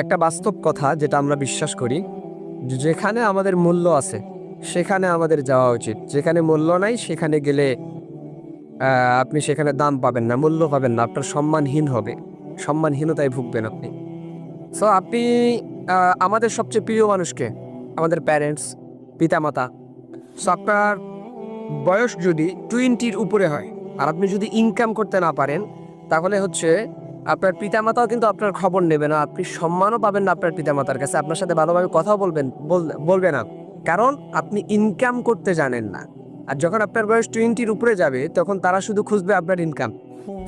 একটা বাস্তব কথা যেটা আমরা বিশ্বাস করি, যেখানে আমাদের মূল্য আছে সেখানে আমাদের যাওয়া উচিত। যেখানে মূল্য নাই সেখানে গেলে আপনি সেখানে দাম পাবেন না, মূল্য পাবেন না, আপনার সম্মানহীন হবে, সম্মানহীনতায় ভুগবেন আপনি। সো আপনি আমাদের সবচেয়ে প্রিয় মানুষকে, আমাদের প্যারেন্টস, পিতামাতা। সো আপনার বয়স যদি 20-র উপরে হয় আর আপনি যদি ইনকাম করতে না পারেন, তাহলে হচ্ছে আপনার পিতামাতাও কিন্তু আপনার খবর নেবে না, আপনি সম্মানও পাবেন না আপনার পিতামাতার কাছে, আপনার সাথে ভালোভাবে কথাও বলবে না, কারণ আপনি ইনকাম করতে জানেন না। আর যখন আপনার বয়স 20-র উপরে যাবে তখন তারা শুধু খুঁজবে আপনার ইনকাম।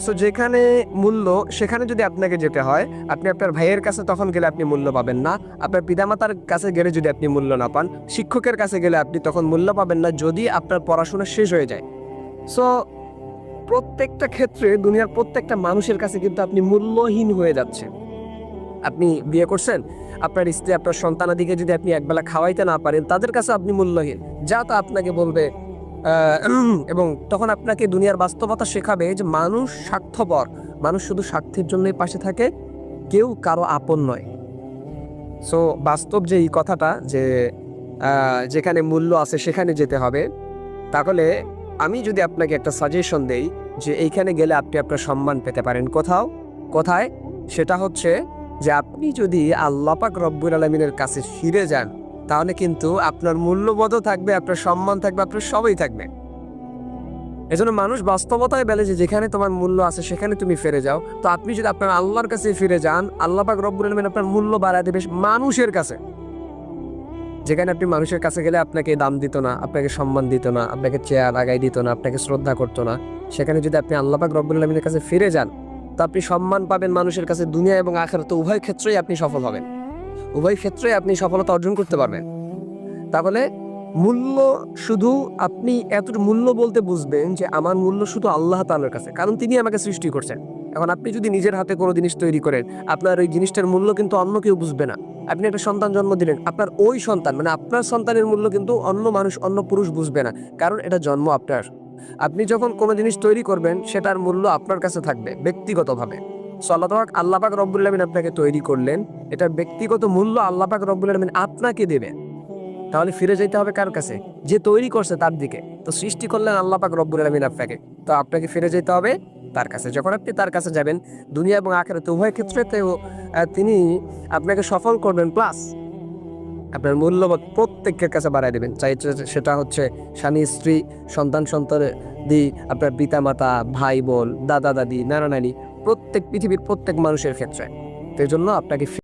সো যেখানে মূল্য সেখানে যদি আপনাকে যেতে হয়, আপনি আপনার ভাইয়ের কাছে তখন গেলে আপনি মূল্য পাবেন না, আপনার পিতামাতার কাছে গেলে যদি আপনি মূল্য না পান, শিক্ষকের কাছে গেলে আপনি তখন মূল্য পাবেন না যদি আপনার পড়াশোনা শেষ হয়ে যায়। সো প্রত্যেকটা ক্ষেত্রে দুনিয়ার প্রত্যেকটা মানুষের কাছে কিন্তু আপনি মূল্যহীন হয়ে যাচ্ছেন। আপনি বিয়ে করছেন, আপনার স্ত্রী আপনার সন্তানাদিকে যদি আপনি একবেলা খাওয়াইতে না পারেন, তাদের কাছে আপনি মূল্যহীন, যা তা আপনাকে বলবে। এবং তখন আপনাকে দুনিয়ার বাস্তবতা শেখাবে যে মানুষ স্বার্থপর, মানুষ শুধু স্বার্থের জন্যই পাশে থাকে, কেউ কারো আপন নয়। সো বাস্তব যে এই কথাটা যে যেখানে মূল্য আছে সেখানে যেতে হবে, তাহলে আমি যদি আপনাকে একটা সাজেশন দেই যে এইখানে গেলে আপনি আপনার সম্মান পেতে পারেন কোথায়, সেটা হচ্ছে যে আপনি যদি আল্লাহ পাক রব্বুল আলামিনের কাছে ফিরে যান, তাহলে কিন্তু আপনার মূল্যবোধও থাকবে, আপনার সম্মান থাকবে, আপনার সবই থাকবে। এজন্য মানুষ বাস্তবতায় বলে যে যেখানে তোমার মূল্য আছে সেখানে তুমি ফিরে যাও। তো আপনি যদি আপনার আল্লাহর কাছে ফিরে যান, আল্লাহ পাক রব্বুল আলামিন আপনার মূল্য বাড়ায় দেবে মানুষের কাছে। যেখানে আপনি মানুষের কাছে গেলে আপনাকে দাম দিত না, আপনাকে সম্মান দিত না, আপনাকে চেয়ার আগাই দিত না, আপনাকে শ্রদ্ধা করতো না, সেখানে যদি আপনি আল্লাহ পাক রব্বুল আলামিনের কাছে ফিরে যান, তো আপনি সম্মান পাবেন মানুষের কাছে, দুনিয়া এবং আখিরাতে উভয় ক্ষেত্রেই আপনি সফল হবেন, উভয় ক্ষেত্রেই আপনি সফলতা অর্জন করতে পারবেন। তাহলে মূল্য শুধু আপনি এতটুকু মূল্য বলতে বুঝবেন যে আমার মূল্য শুধু আল্লাহ তাআলার কাছে, কারণ তিনি আমাকে সৃষ্টি করছেন। এখন আপনি যদি নিজের হাতে কোনো জিনিস তৈরি করেন, আপনার ওই জিনিসটার মূল্য কিন্তু অন্য কেউ বুঝবে না। আপনি একটা সন্তান জন্ম দিলেন, আপনার ওই সন্তান মানে আপনার সন্তানের মূল্য কিন্তু অন্য মানুষ, অন্য পুরুষ বুঝবে না, কারণ এটা জন্ম আপনার। আপনি যখন কোনো জিনিস তৈরি করবেন সেটার মূল্য আপনার কাছে থাকবে ব্যক্তিগতভাবে। সো আল্লাহ পাক রব্বুল আলামিন আপনাকে তৈরি করলেন, এটার ব্যক্তিগত মূল্য আল্লাহ পাক রব্বুল আলামিন আপনাকে দেবে। তাহলে ফিরে যেতে হবে কার কাছে? যে তৈরি করছে তার দিকে। তো সৃষ্টি করলেন আল্লাহ পাক রব্বুল আলামিন আপনাকে, তো আপনাকে ফিরে যেতে হবে তার কাছে। যখন আপনি তার কাছে যাবেন, দুনিয়া এবং আখিরাতে উভয় ক্ষেত্রেতেও তিনি আপনাকে সফল করবেন, প্লাস আপনার মূল্যবোধ প্রত্যেকের কাছে বাড়ায় দেবেন। চাই সেটা হচ্ছে স্বামী স্ত্রী, সন্তান সন্ততি, আপনার পিতা মাতা, ভাই বোন, দাদা দাদি, নানা নানি, পৃথিবীর প্রত্যেক মানুষের ক্ষেত্রে। তো এই জন্য আপনাকে